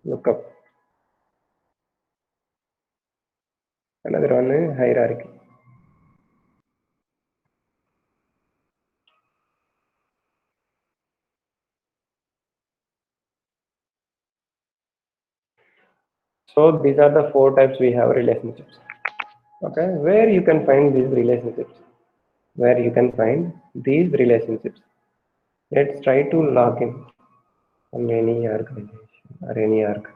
lookup. Another one is hierarchy. So these are the 4 types we have relationships. Okay, where you can find these relationships? Where you can find these relationships? Let's try to log in on any organization or any org.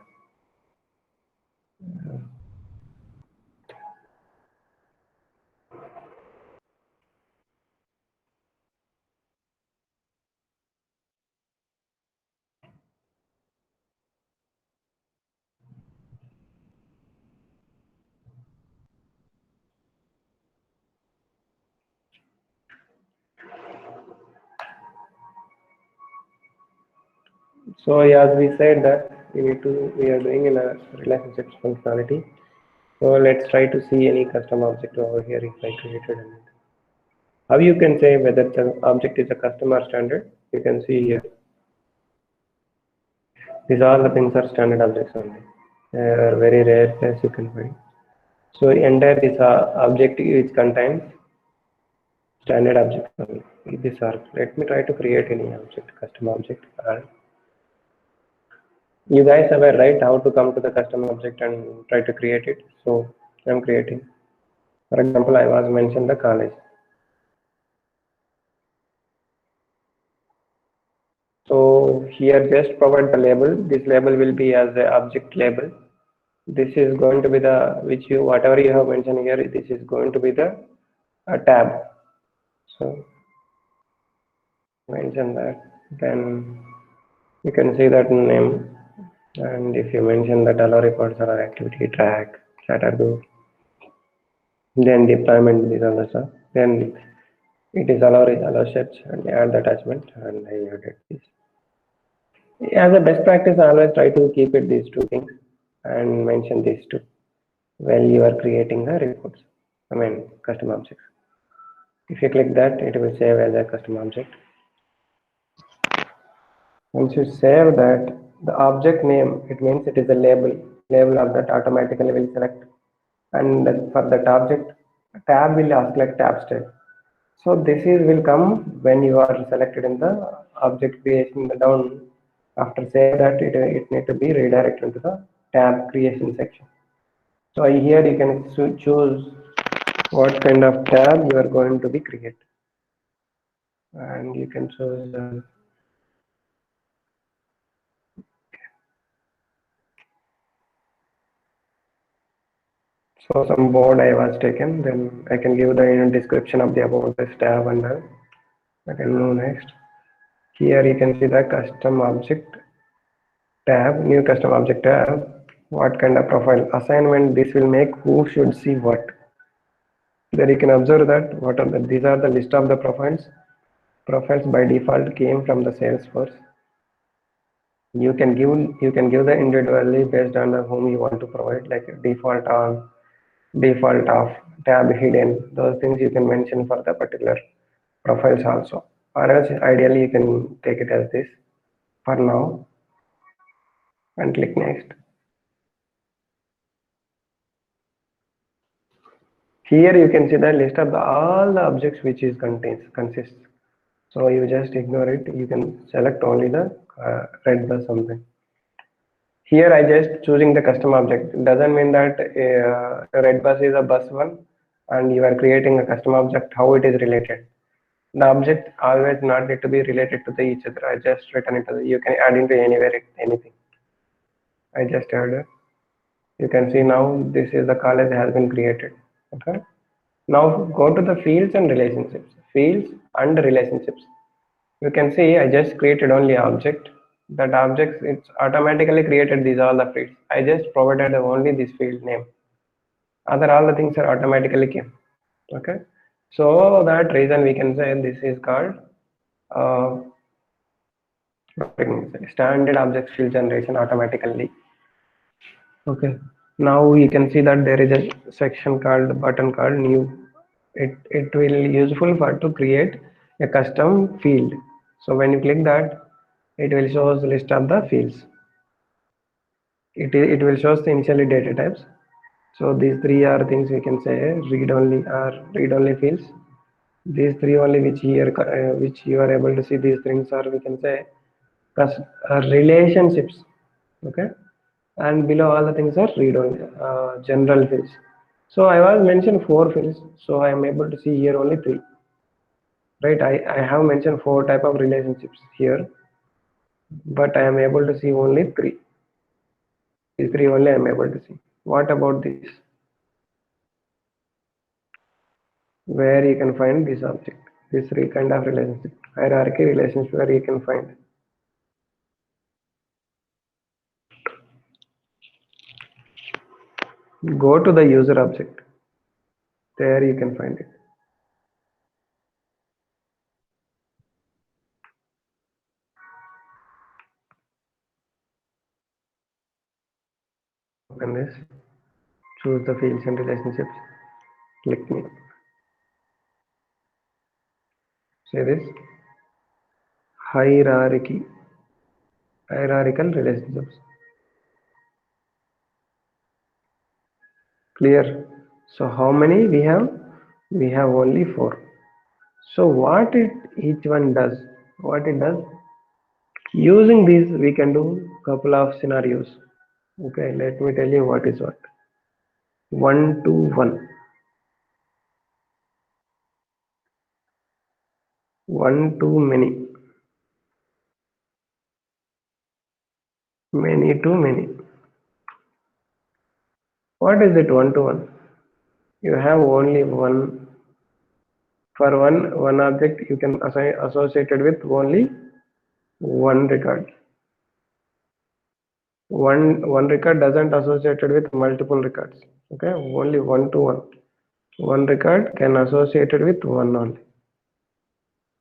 So as we said that we are doing in a relationships functionality. So let's try to see any custom object over here if I created it. How you can say whether the object is a custom or standard? You can see here. These all the things are standard objects only. They are very rare as you can find. So entire this object which contains standard objects only. These are. Let me try to create any object, custom object. You guys are right how to come to the custom object and try to create it. So I'm creating. For example, I was mentioned the college. So here just provide the label. This label will be as the object label. This is going to be the whatever you have mentioned here. This is going to be the tab. So mention that. Then you can see that name. And if you mention that allow reports or activity track, Chattergo, then deployment is on the stuff. Then it is allow search and add the attachment and I added this. As a best practice, I always try to keep it these 2 things and mention these 2 while you are creating the reports. I mean custom objects. If you click that, it will save as a custom object. Once you save that, the object name, it means it is a label of that automatically will select, and for that object tab will ask like tab style. So this is will come when you are selected in the object creation down. After say that it need to be redirected into the tab creation section. So here you can choose what kind of tab you are going to be create, and you can choose so some board I was taken. Then I can give the description of the about this tab, and I can move next. Here you can see the custom object tab, new custom object tab. What kind of profile assignment this will make, who should see what. There you can observe that these are the list of the profiles. Profiles by default came from the Salesforce. You can give the individually based on whom you want to provide, like default on, default off, tab hidden. Those things you can mention for the particular profiles also. Or else ideally you can take it as this for now and click next. Here you can see the list of all the objects which is consists. So you just ignore it. You can select only the red bus something. Here I just choosing the custom object. It doesn't mean that red bus is a bus one and you are creating a custom object, how it is related. The object always not need to be related to the each other. I just written it. You can add into anywhere anything. I just added. You can see now this is the college has been created. Okay. Now go to the fields and relationships. Fields and relationships. You can see I just created only object. That object it's automatically created these all the fields. I just provided only this field name. Other all the things are automatically came. Okay. So that reason we can say this is called standard object field generation automatically. Okay. Now you can see that there is a section called button called new. It will useful for to create a custom field. So when you click that, it will show us list of the fields. it will show the initially data types. So these three are things we can say read only or read only fields. These three only which here which you are able to see, these things are we can say relationships. Okay, and below all the things are read only general fields. So I was mentioned four fields, so I am able to see here only three, right? I have mentioned four type of relationships here, but I am able to see only three. These three only I am able to see. What about this? Where you can find this object, this three kind of relationship, hierarchy relationship, where you can find. Go to the user object, there you can find it. Open this, choose the fields and relationships, click me. Say this hierarchy, hierarchical relationships. Clear? So how many we have? We have only four. So what each one does? What it does? Using these, we can do couple of scenarios. Okay, let me tell you what is what. One to one, one to many, many to many. What is it one to one? You have only one. For one object, you can assign associated with only one record. One record doesn't associated with multiple records. Okay, only one to one. One record can associated with one only.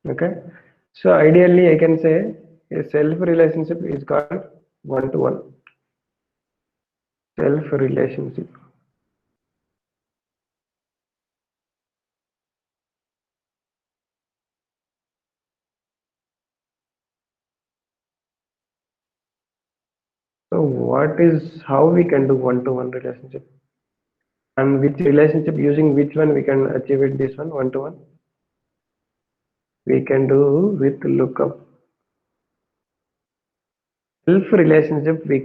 Okay, so ideally I can say a self relationship is called one to one. Self relationship. So what is how we can do one to one relationship, and which relationship using which one we can achieve it, this one to one? We can do with lookup. Self relationship we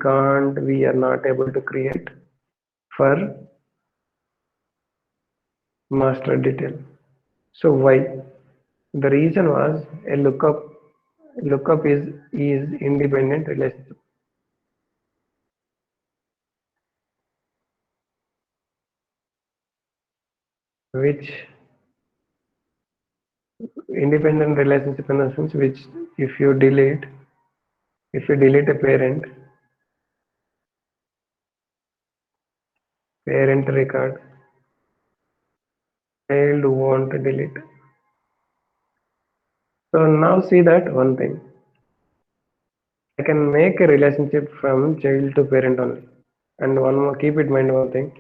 are not able to create for master detail. So why? The reason was a lookup is independent relationship, which independent relationship in the sense which if you delete a parent record, child won't delete. So now see that one thing, I can make a relationship from child to parent only. And one more, keep in mind one thing,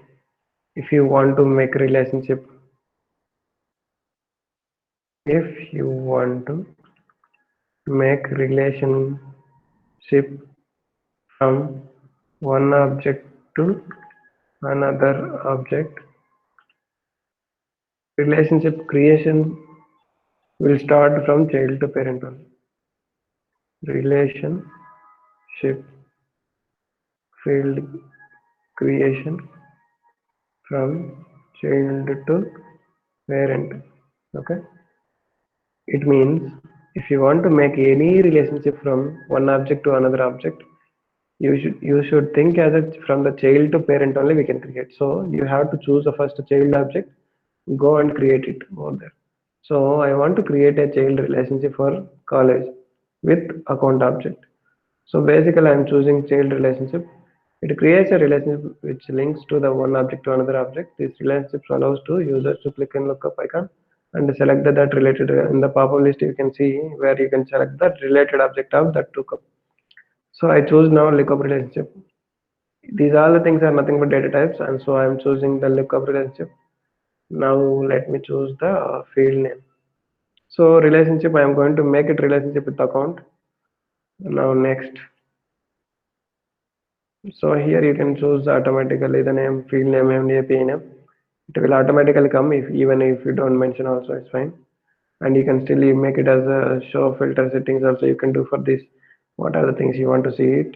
if you want to make a relationship, if you want to make relationship from one object to another object, relationship creation will start from child to parent only. Relationship field creation from child to parent. Okay, it means if you want to make any relationship from one object to another object, you should think as it from the child to parent only we can create. So you have to choose the first child object, go and create it over there. So I want to create a child relationship for college with account object. So basically I'm choosing child relationship. It creates a relationship which links to the one object to another object. This relationship allows to users to click and lookup icon and select that related. In the pop-up list you can see where you can select the related object of that lookup. So I choose now lookup relationship. These all the things are nothing but data types, and so I'm choosing the lookup relationship. Now let me choose the field name. So relationship, I am going to make it relationship with account. Now next, So here you can choose automatically the name, field name, and API name. It will automatically come if even if you don't mention also, it's fine. And you can still make it as a show filter settings also you can do for this. What are the things you want to see it?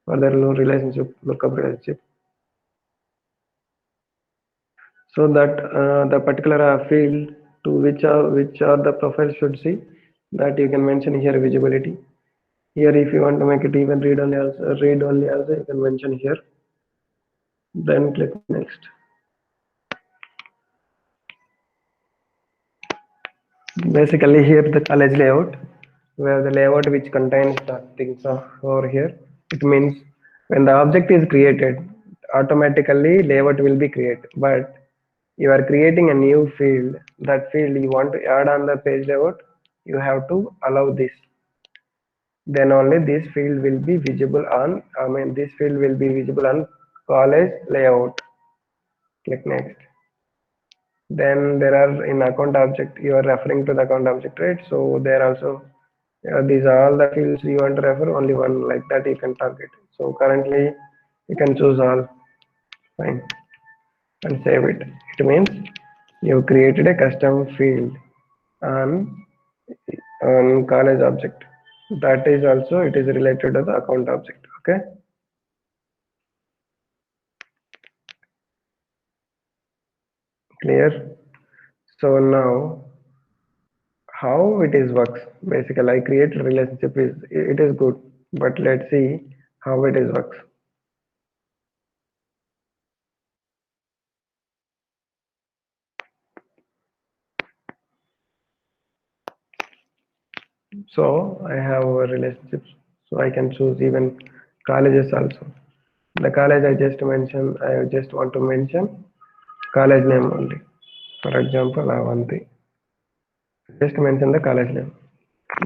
Further low relationship, lookup relationship. So that the particular field to which are the profile should see, that you can mention here visibility. Here if you want to make it even read only also you can mention here. Then click next. Basically here the college layout, where the layout which contains the things are over here. It means when the object is created, automatically layout will be created, but you are creating a new field. That field you want to add on the page layout, you have to allow this. Then only this field will be visible on, this field will be visible on college layout. Click next. Then there are in account object, you are referring to the account object, right? So there also, these are all the fields you want to refer, only one like that you can target. So currently you can choose all, fine, and save it. It means you created a custom field on college object. That is also, it is related to the account object. Okay. Clear. So now how it is works, basically I create a relationship, is it is good, but let's see how it is works. So I have a relationships, so I can choose even colleges also. The college I just mentioned, I just want to mention college name only. For example, Avanti, just mention the college name,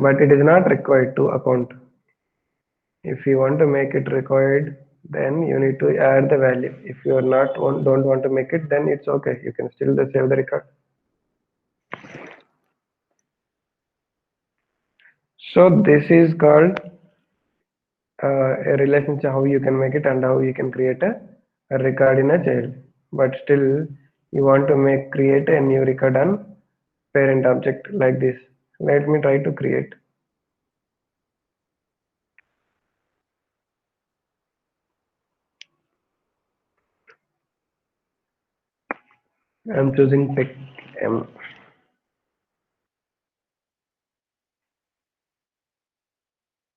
but it is not required to account. If you want to make it required, then you need to add the value. If you are not don't want to make it, then it's okay, you can still save the record. So this is called a relationship, how you can make it and how you can create a record in a child. But still you want to create a new record on parent object like this. Let me try to create. I'm choosing pick M.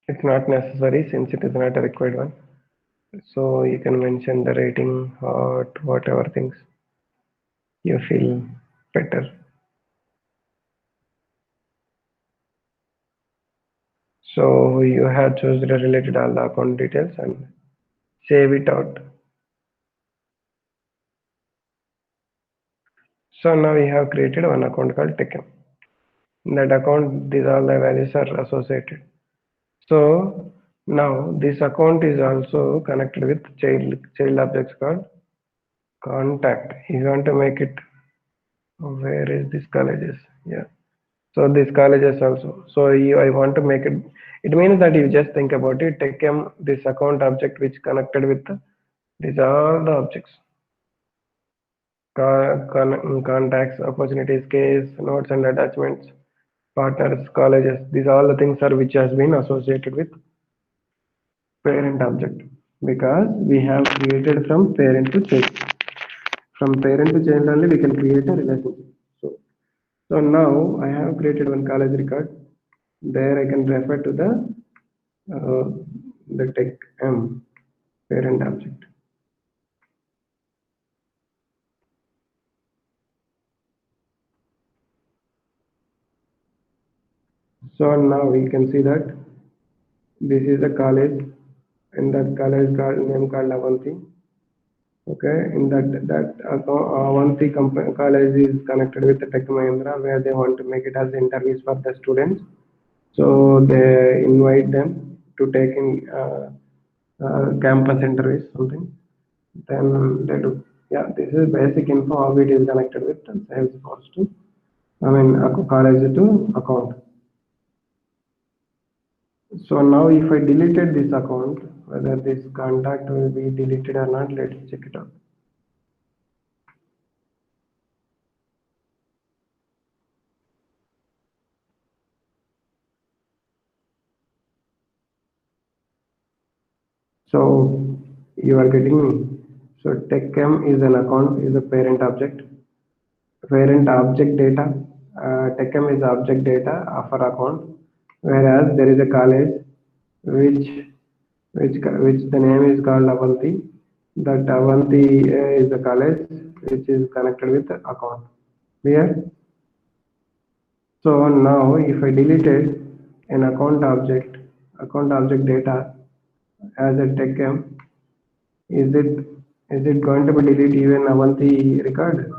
It's not necessary since it is not a required one. So you can mention the rating or whatever things you feel better. So you have chosen related all the account details and save it out. So now we have created one account called TechM. In that account, these all the values are associated. So now this account is also connected with child objects called contact. If you want to make it, where is this colleges? Yeah. So this colleges also. So I want to make it. It means that you just think about it. Take this account object which connected with these are the objects. Contacts, opportunities, case, notes and attachments, partners, colleges. These all the things are which has been associated with parent object, because we have created from parent to child. From parent to child only we can create a relationship. So now I have created one college record. There I can refer to uh, the tech M parent object. So now we can see that this is a college, and that college called name called Avanti. Okay, in Avanti college is connected with the Tech Mahindra, where they want to make it as interviews for the students. So they invite them to take in campus interviews, something. Then they do. Yeah, this is basic info how it is connected with Salesforce to, college to account. So now if I deleted this account, whether this contact will be deleted or not, let's check it out. So you are getting me. So TechM is an account, is a parent object. Parent object data. TechM is object data of our account, whereas there is a college which which the name is called Avanti. That Avanti is the college which is connected with the account. Clear? So now if I deleted an account object data as a TechM, is it going to be delete even Avanti record?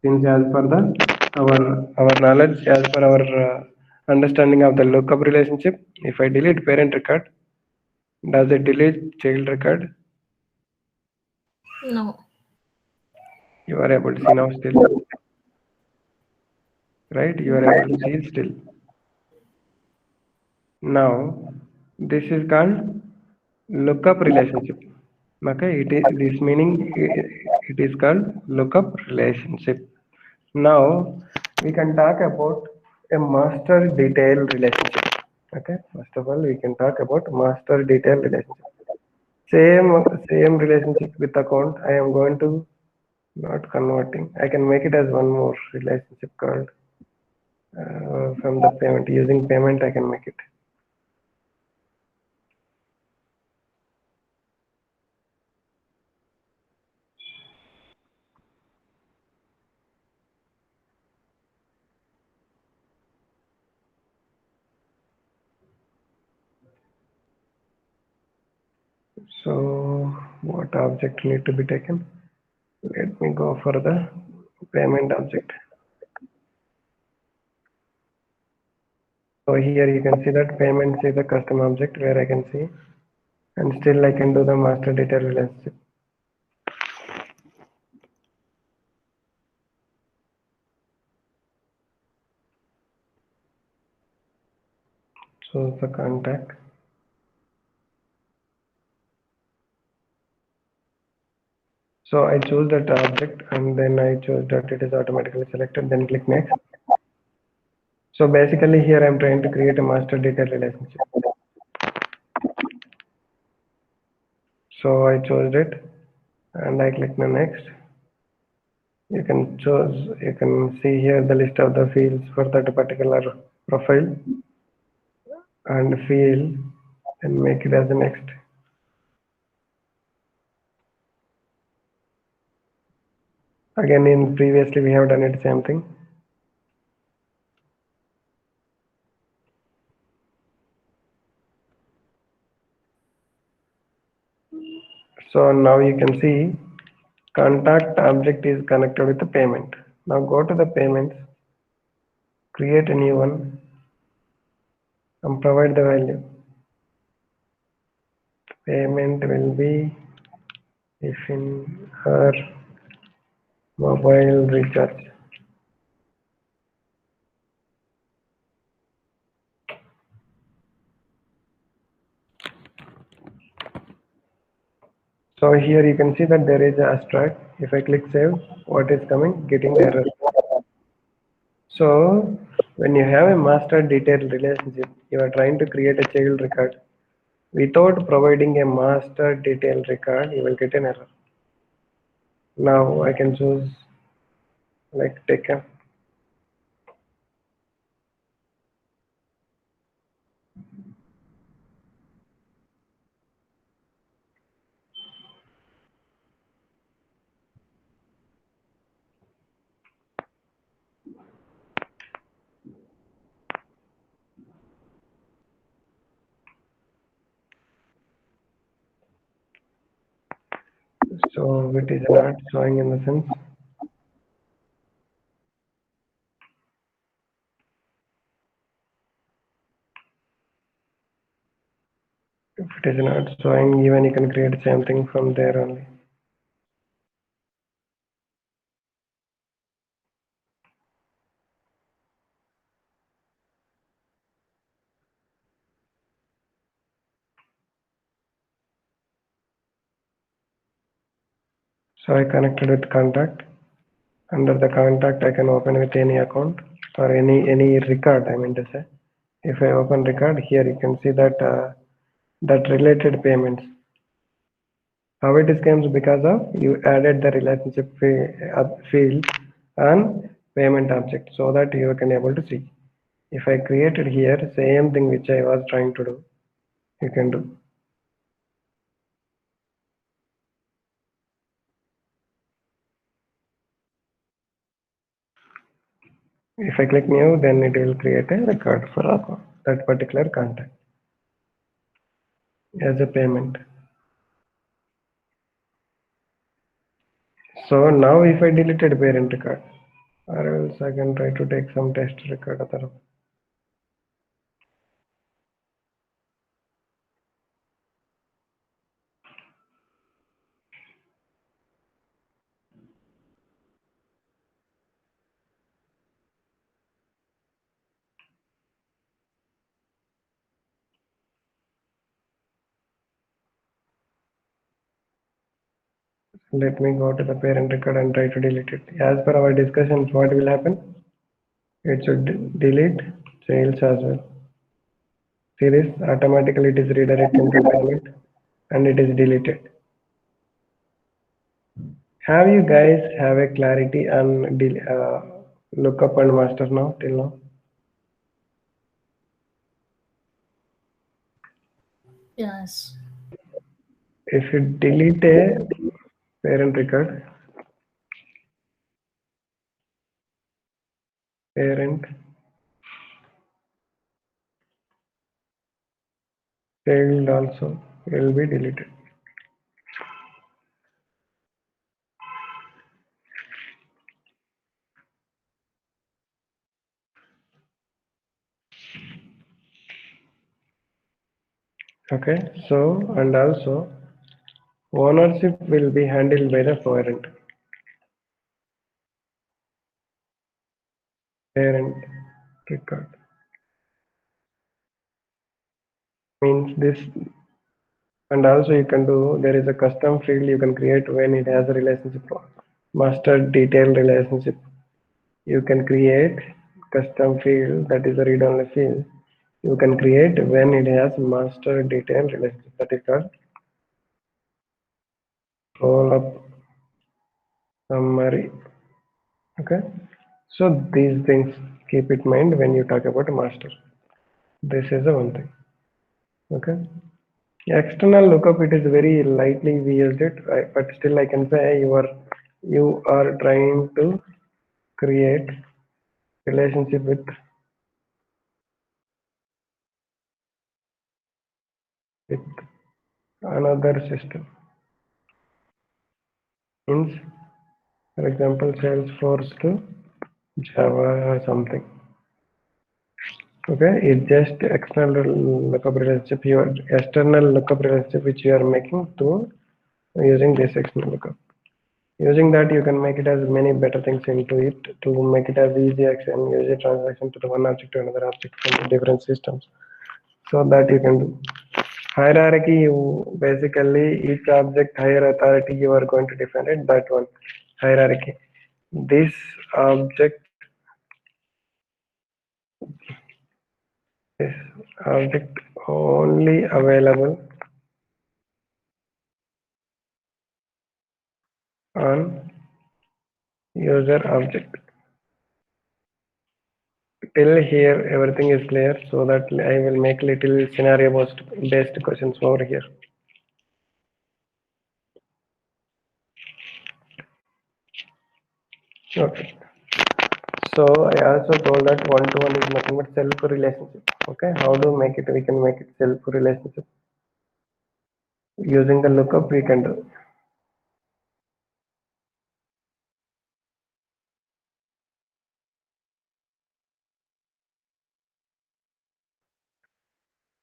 Since as per the our knowledge, as per our understanding of the lookup relationship, if I delete parent record, does it delete child record? No. You are able to see now still, right? You are able to see still. Now, this is called lookup relationship. Okay, this meaning it is called lookup relationship. Now we can talk about a master detail relationship. Okay, first of all, we can talk about master detail relationship. Same relationship with account. I am going to not converting. I can make it as one more relationship called from the payment. Using payment, I can make it. So what object need to be taken? Let me go for the payment object. So here you can see that payments is a custom object where I can see, and still I can do the master data relationship. So the contact. So I choose that object and then I choose that it is automatically selected, then click next. So basically here I'm trying to create a master data relationship. So I chose it and I click the next. You can see here the list of the fields for that particular profile and field and make it as the next. Again, in previously we have done it same thing. So now you can see contact object is connected with the payment. Now go to the payments, create a new one and provide the value. Payment will be if in her mobile recharge. So here you can see that there is a abstract. If I click save, what is coming? Getting the error. So when you have a master detailed relationship, you are trying to create a child record. Without providing a master detailed record, you will get an error. Now I can choose like take a. So it is not showing in the sense. If it is not showing, even you can create same thing from there only. So I connected with contact. Under the contact, I can open with any account or any record. I mean to say, if I open record here, you can see that that related payments. How it is comes because of you added the relationship field and payment object so that you can able to see. If I created here same thing which I was trying to do, you can do. If I click new, then it will create a record for that particular contact as a payment. So now if I deleted parent record, or else I can try to take some test record. Let me go to the parent record and try to delete it. As per our discussions, what will happen? It should delete sales as well. See this, automatically it is redirected into payment and it is deleted. Have you guys have a clarity on lookup and master now till now? Yes. If you delete a parent record, parent child also will be deleted. Okay, so and also ownership will be handled by the parent record. Means this, and also you can do, there is a custom field you can create when it has a relationship, master detail relationship. You can create custom field, that is a read-only field. You can create when it has master detail relationship, that is called roll up summary. Okay, so these things keep it in mind when you talk about master. This is the one thing. Okay, external lookup, it is very lightly we used it, right? But still I can say you are trying to create relationship with another system. Means, for example, Salesforce to Java or something. Okay, it's just external lookup relationship, your external lookup relationship which you are making to using this external lookup. Using that, you can make it as many better things into it to make it as easy as and use a transaction to the one object to another object from different systems. So that you can do. Hierarchy, you basically each object higher authority you are going to define it, that one hierarchy. This object is object only available on user object. Till here everything is clear, so that I will make little scenario based questions over here. Okay, so I also told that one-to-one is nothing but self relationship. Okay, how do make it? We can make it self relationship using the lookup. We can do.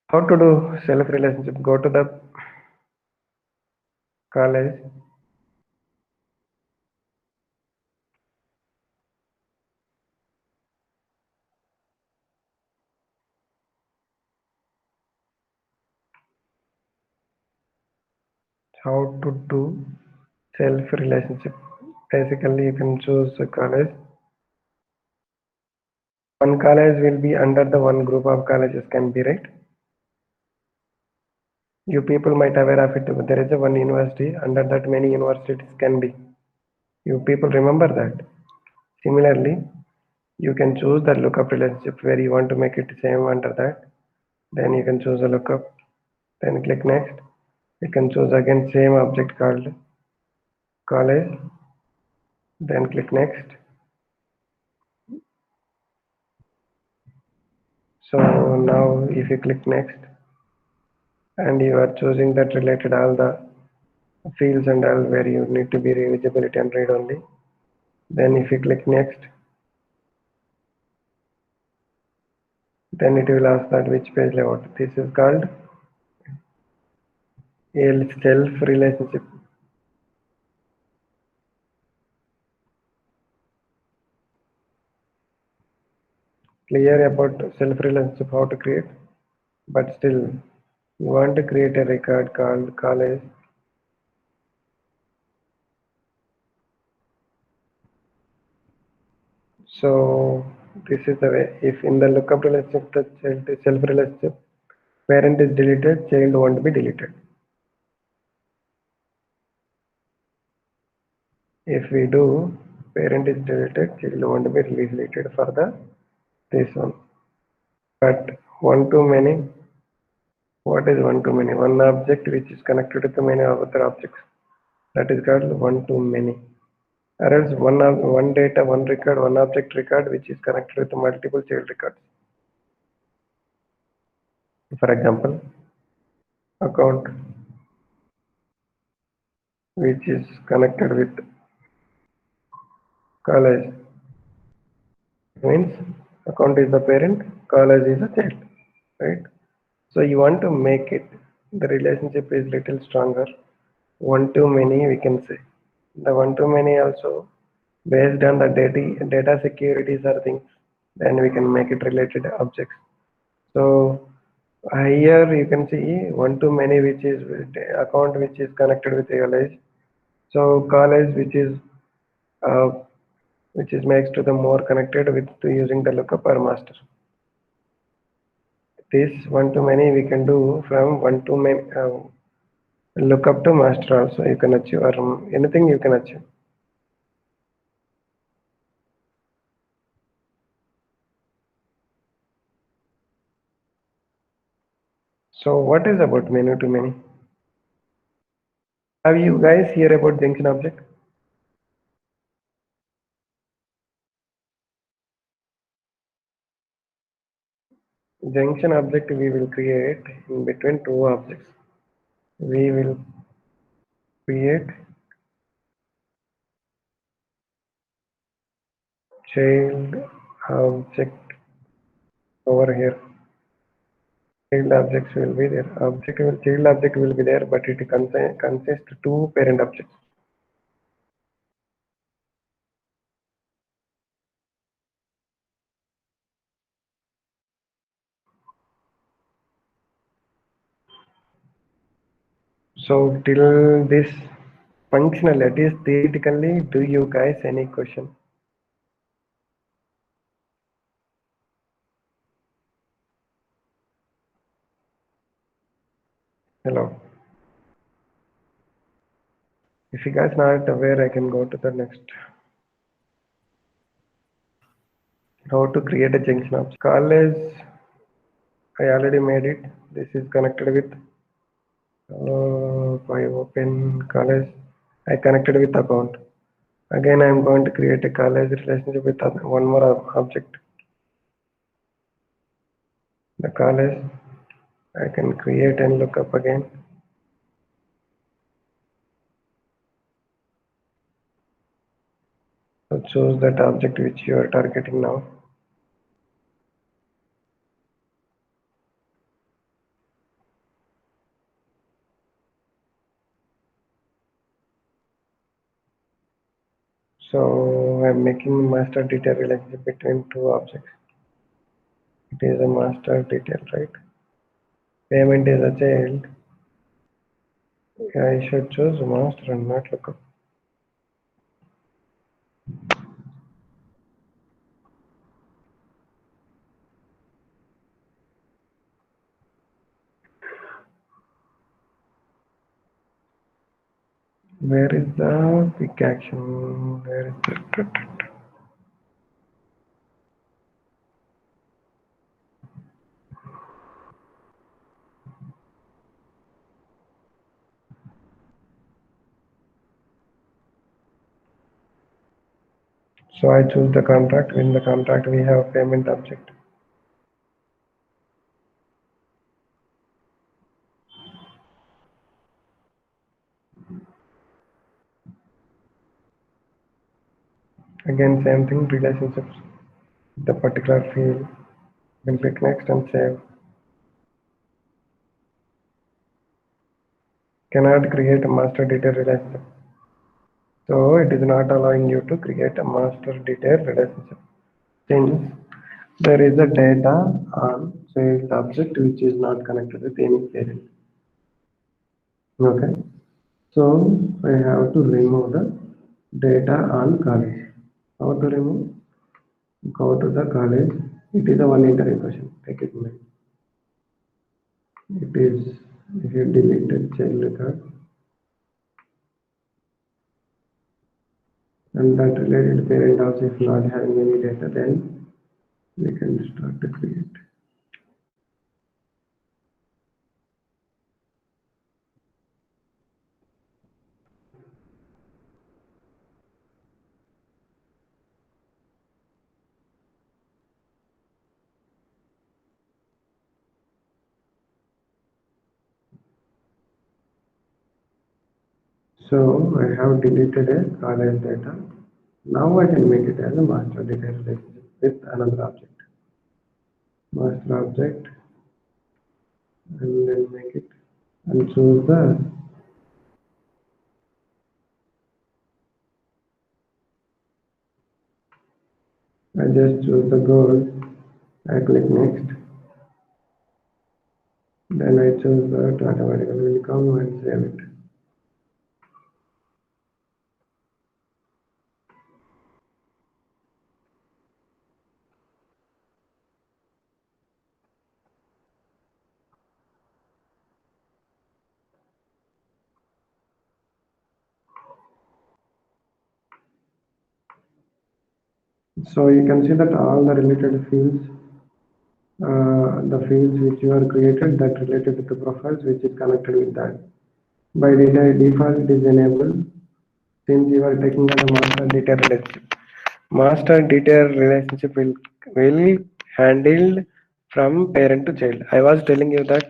How to do self relationship? Go to the college. How to do self relationship. Basically, you can choose a college. One college will be under the one group of colleges can be, right? You people might aware of it. There is a one university, under that many universities can be. You people remember that. Similarly, you can choose the lookup relationship where you want to make it same under that. Then you can choose a lookup. Then click next. You can choose again same object called college. Then click next. So now if you click next and you are choosing that related all the fields and all where you need to be visibility and read only. Then if you click next, then it will ask that which page layout. This is called a self relationship. Clear about self relationship how to create, but still you want to create a record called college. So this is the way. If in the lookup relationship the child is self relationship, parent is deleted, child won't be deleted. If we do parent is deleted, child won't be deleted for the this one. But one to many, what is one to many? One object which is connected to many other objects. That is called one to many. Or else one data, one record, one object record which is connected with multiple child records. For example, account which is connected with college means account is the parent, college is the child, right? So you want to make it the relationship is little stronger. One to many we can say. The one to many also based on the data securities or things, then we can make it related objects. So here you can see one to many which is account which is connected with college. So college uh, which is makes to the more connected with using the lookup or master. This one to many we can do from one to many lookup to master also you can achieve or anything you can achieve. So what is about many to many? Have you guys hear about junction object? Junction object we will create in between two objects. We will create child object over here. Child objects will be there. Child object will be there, but it consists two parent objects. So till this functionalities theoretically, do you guys any question? Hello. If you guys not aware, I can go to the next. How to create a junction object. College, I already made it. This is connected with if I open college, I connected with account. Again, I am going to create a college relationship with one more object. The college, I can create and look up again. So choose that object which you are targeting now. So I'm making master detail relationship between two objects. It is a master detail, right? Payment is a child. I should choose master and not lookup. Where is the quick action? Where is the... So I choose the contract. In the contract, we have payment object. Again, same thing, relationships. The particular field. We'll click next and save. Cannot create a master detail relationship. So it is not allowing you to create a master detail relationship. Since there is a data on child object which is not connected with any parent. Okay. So I have to remove the data on college. How to remove? Go to the college. It is a one entry question. Take it in mind. It is if you deleted child record and that related parent also if not having any data, then we can start to create. So I have deleted a college data. Now I can make it as a master data relationship with another object. Master object and then make it and choose the I just choose the goal. I click next. Then I choose that automatically will come and save it. So you can see that all the related fields, the fields which you are created that related to the profiles which is connected with that. By default it is enabled since you are taking as a master data relationship. Master data relationship will handled from parent to child. I was telling you that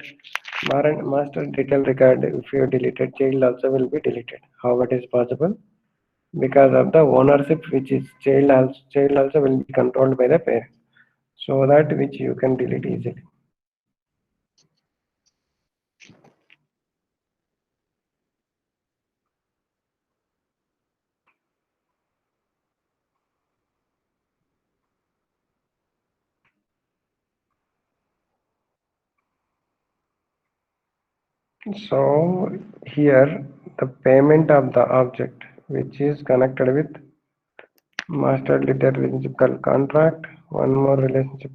master detail record if you deleted child also will be deleted. How it is possible? Because of the ownership which is child also will be controlled by the parent. So that which you can delete easily. So here the payment of the object which is connected with master data relationship called contract. One more relationship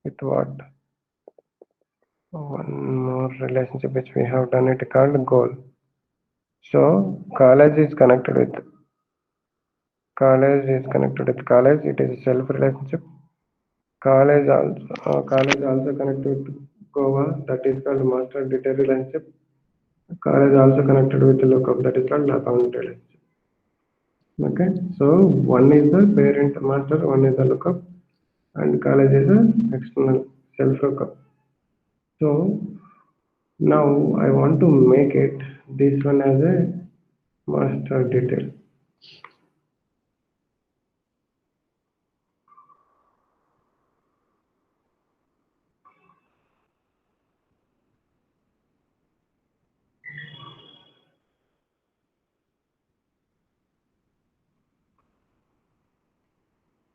with what? One more relationship which we have done it called goal. So college is connected with college. It is a self relationship. College also connected with Goa. That is called master data relationship. College also connected with the lookup. That is called account relationship. Okay. So one is the parent master, one is the lookup, and college is an external self lookup. So now I want to make it this one as a master detail.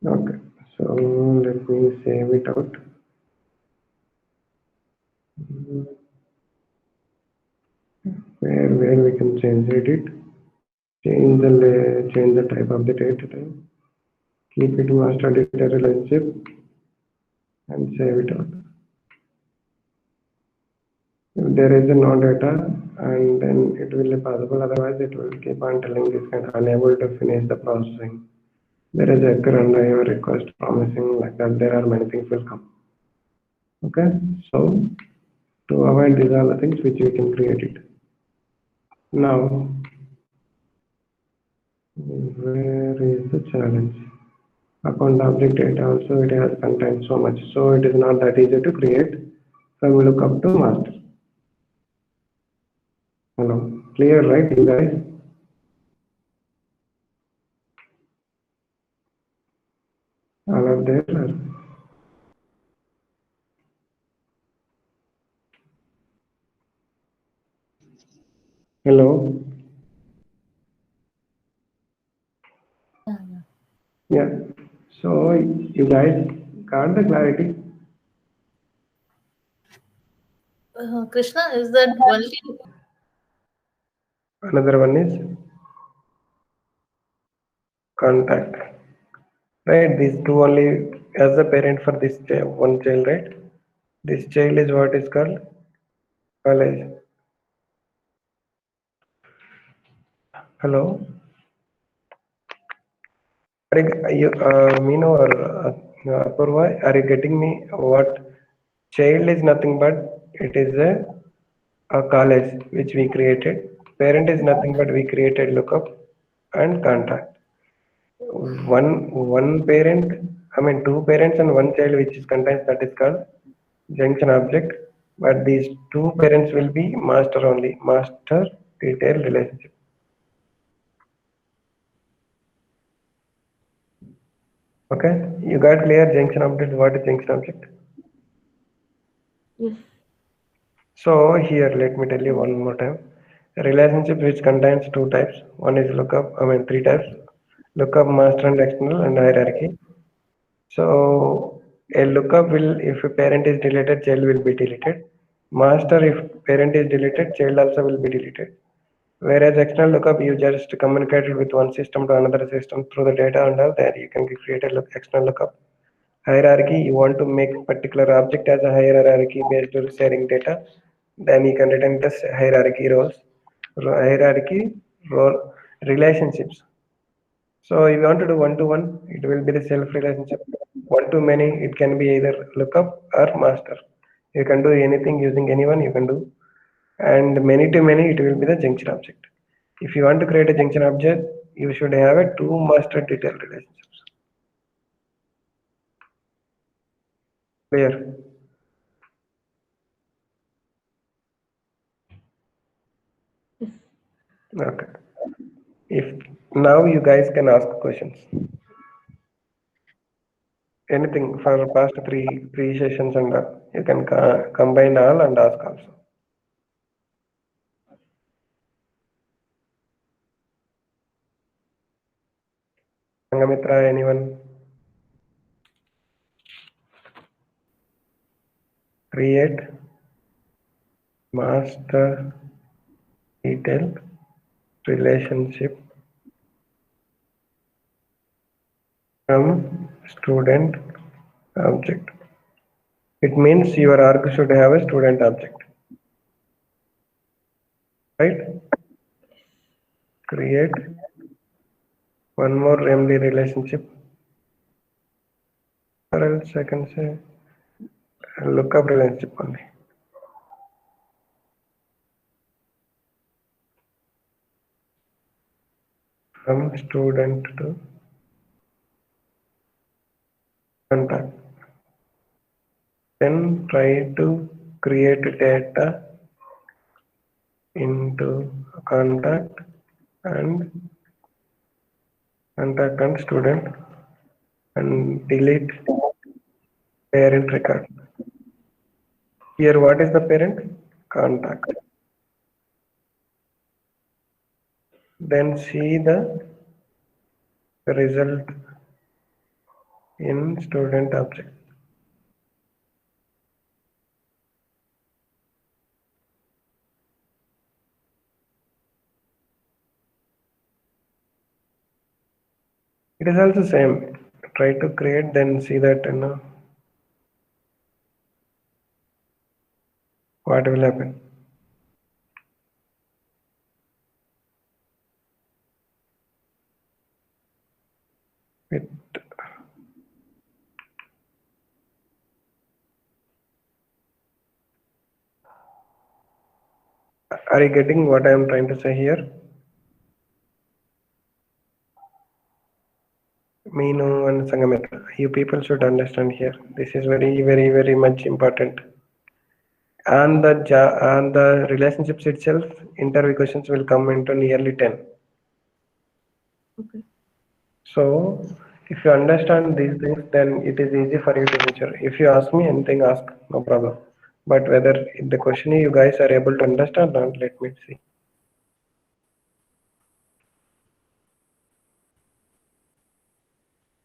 Okay, so let me save it out. Where we can change it, change the type of the data type, keep it master data relationship, and save it out. If there is no data, and then it will be possible, otherwise it will keep on telling this kind unable to finish the processing. There is a current your request promising like that. There are many things will come. Okay, so to avoid these are the things which we can create it. Now, where is the challenge? Account object data also it has contained so much, so it is not that easy to create from lookup to master. Hello, clear, right, you guys? All are there. Hello. Yeah, yeah. Yeah. So you guys got the clarity? Krishna, is that only? Another one is contact. Right, these two only as a parent for this one child, right? This child is what is called college. Hello. Are you, Meenu or Apurva, are you getting me? What child is nothing but it is a college which we created. Parent is nothing but we created lookup and contact. One parent, I mean two parents and one child which is contains that is called junction object. But these two parents will be master only, master detail relationship. Okay, you got clear junction object? What is junction object? Yes. So here, let me tell you one more time. A relationship which contains two types. One is lookup, I mean three types. Lookup, master and external and hierarchy. So a lookup will, if a parent is deleted, child will be deleted. Master, if parent is deleted, child also will be deleted. Whereas external lookup, you just communicated with one system to another system through the data and all that. You can create a external lookup. Hierarchy, you want to make particular object as a hierarchy based on sharing data, then you can return this hierarchy roles, hierarchy role relationships. So if you want to do one-to-one, it will be the self relationship. One-to-many, it can be either lookup or master. You can do anything using anyone you can do. And many-to-many, it will be the junction object. If you want to create a junction object, you should have a two master detail relationships. Clear? Yes. Okay. If now you guys can ask questions. Anything for past three sessions and you can combine all and ask also. Sangamitra, anyone? Create master detail relationship from student object. It means your arg should have a student object. Right? Create one more remedy relationship. Or else I can say lookup relationship only. From student to contact. Then try to create data into contact and student and delete parent record. Here what is the parent? Contact. Then see the result in student object. It is also same. Try to create, then see that what will happen. with. Are you getting what I am trying to say here? Meenu and Sangamitra, you people should understand here. This is very, very, very much important. And the relationships itself, interview questions will come into nearly 10. Okay. So if you understand these things, then it is easy for you to answer. If you ask me anything, ask, no problem. But whether the question you guys are able to understand or not, let me see.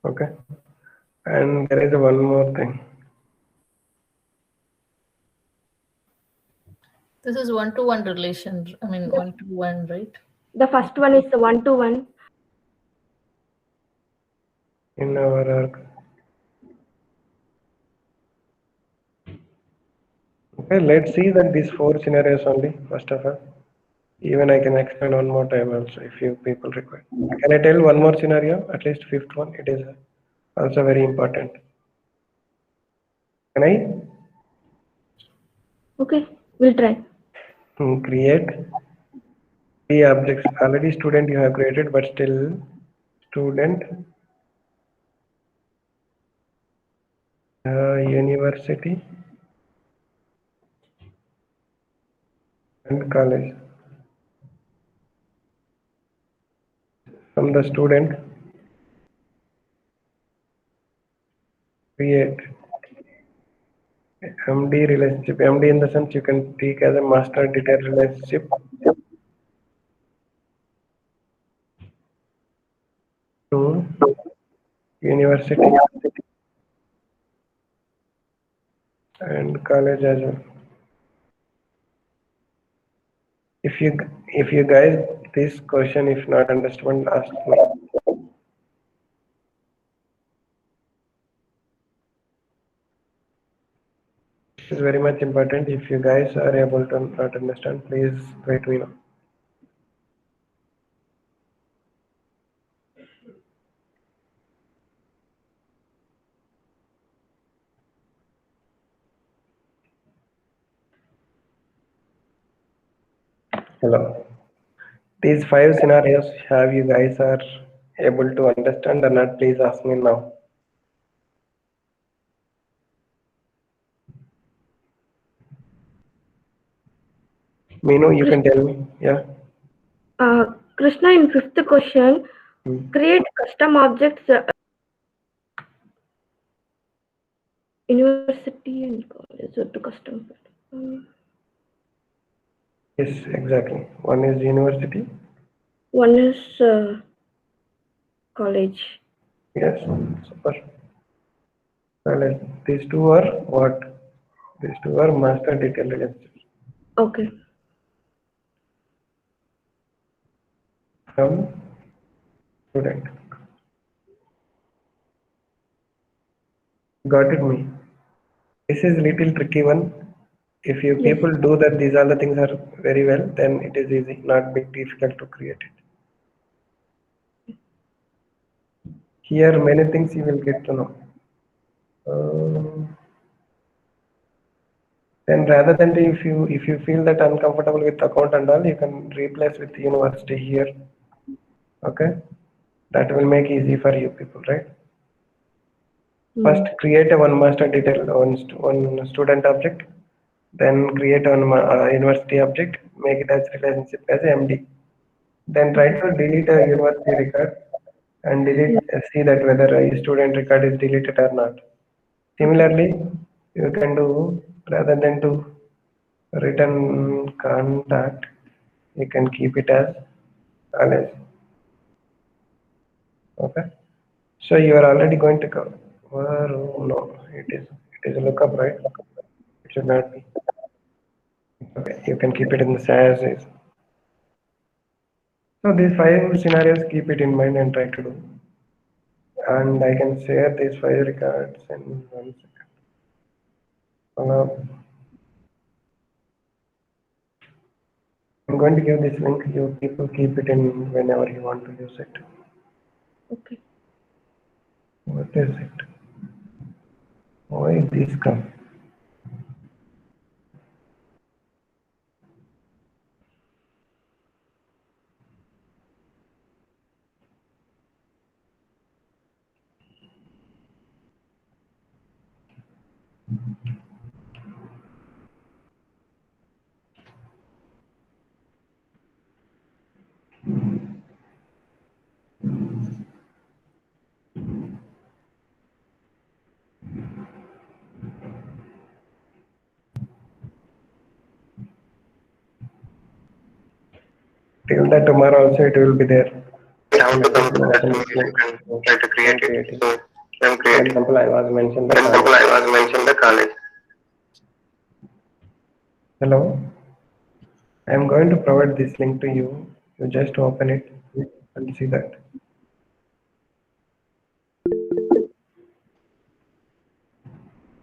Okay. And there is one more thing. This is one-to-one relation. I mean, one-to-one, right? The first one is the 1-to-1. In our okay, let's see that these 4 scenarios only, first of all. Even I can explain one more time also if you people require. Can I tell one more scenario, at least fifth one? It is also very important. Can I? Okay, we'll try. Create 3 objects. Already student you have created, but still student, university and college. From the student, create MD relationship. MD in the sense you can take as a master detail relationship to university and college as well. If you guys this question if not understood, ask me. This is very much important. If you guys are able to not understand, please let me know. Hello. These 5 scenarios, have you guys are able to understand or not? Please ask me now. Meenu, you can tell me. Yeah. Krishna, in fifth question, create custom objects. University and college to custom. Yes, exactly. One is university. One is college. Yes, super. College. These 2 are what? These 2 are master detail relationships. Okay. From student. Got it, me? This is little tricky one. If you Yes. people do that, these all the things are very well, then it is easy, not big difficult to create it. Here, many things you will get to know. Then rather than if you feel that uncomfortable with account and all, you can replace with university here. Okay, that will make easy for you people, right? First, create a one master detail one student object, then create one university object, make it as relationship as MD. Then try to delete a university record and delete see that whether a student record is deleted or not. Similarly, you can do rather than to written contact, you can keep it as college. Okay. So you are already going to cover. No, it is a lookup, right? It should not be. Okay, you can keep it in the as is. So these 5 scenarios, keep it in mind and try to do. And I can share these 5 records in 1 second. I'm going to give this link. You people keep it in whenever you want to use it. Okay. What is it? Why this come? Till that tomorrow also it will be there. Down to come to the destination, you can try to create it. So I'm For creating. example, I was mentioned For the example, college. I was mentioned the college. Hello. I am going to provide this link to you. You just open it and see that.